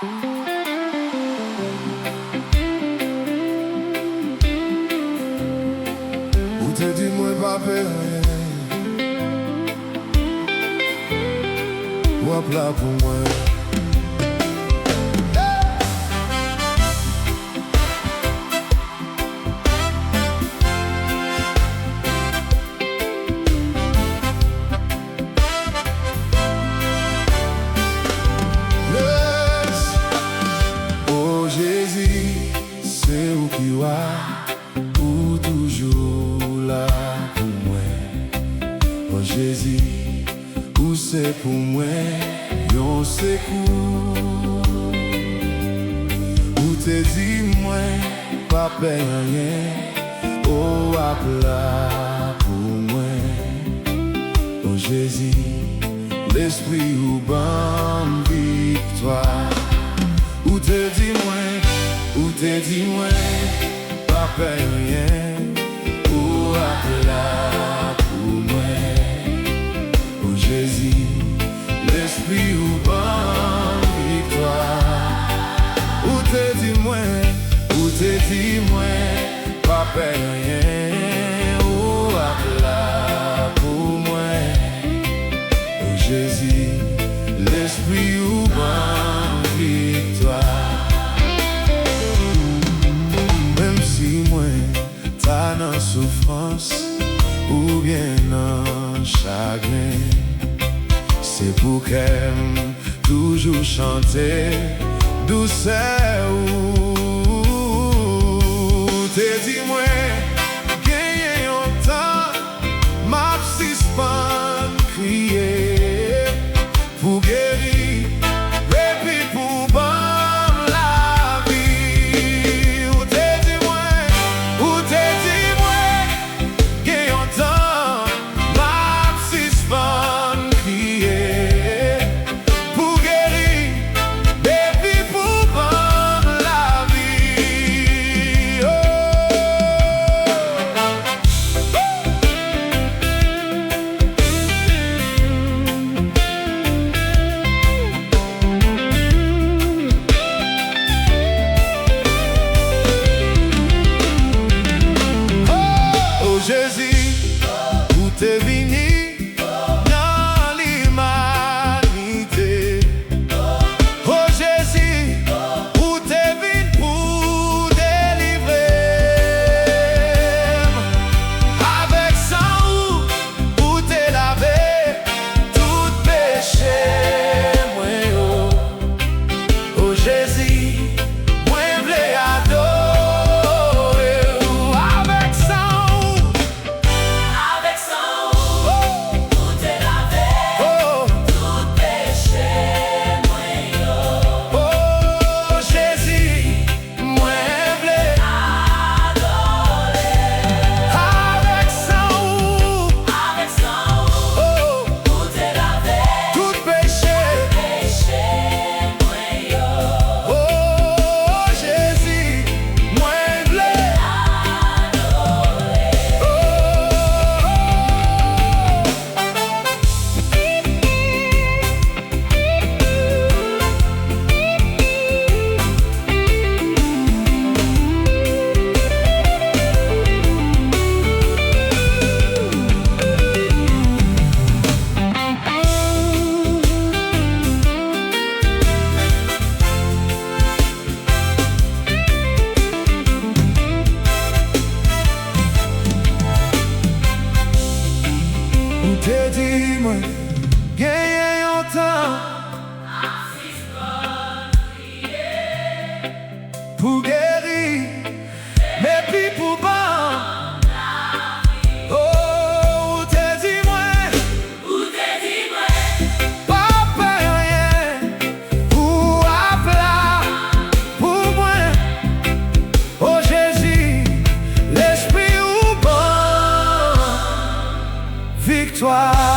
Ou te di mwen pa pe rien, ou ap la pou mwen. Oh Jezi, c'est ou qui wa, ou toujours là pour moi. Oh Jezi, ou c'est pour moi, yon sekou. Ou te di moi, pas paye rien, oh ap la pour moi. Oh Jezi, lespri ou banm viktwa. Ou te di mwen, pa paye rien, ou ap la pou mwen. Oh Jezi, lespri ou banm viktwa. Ou te di mwen, pa paye rien, ou ap la pou mwen. Oh Jezi, lespri ou banm viktwa. Même si mwen ta nan soufrans, oubyen nan chagren, c'est pour qu'elle toujours chante dousè ou. Te di mwen genye yon tan, map sispann kriye, pou geri, epi pou banm lavi. Ou te di mwen genye yon tan, map sispann kriye, pou geri, epi pou banm lavi. Oh Jezi, ou te vini nan limanite. Oh Jezi, ou te vin pou delivre. Avèk san ou te lave tout peche mwen yo. Oh Jezi, mwen vle adore ou. Avèk san ou te lave tout peche mwen yo. Oh Jezi, mwen vle adore. Avèk san ou te lave tout peche mwen yo. Oh Jezi, mwen vle adore. Ou te di mwen genye yon tan, pou geri, mepi pou banm. Oh, ou te di mwen, pa paye rien, ou ap la pou mwen. Oh Jezi, lespri ou banm viktwa.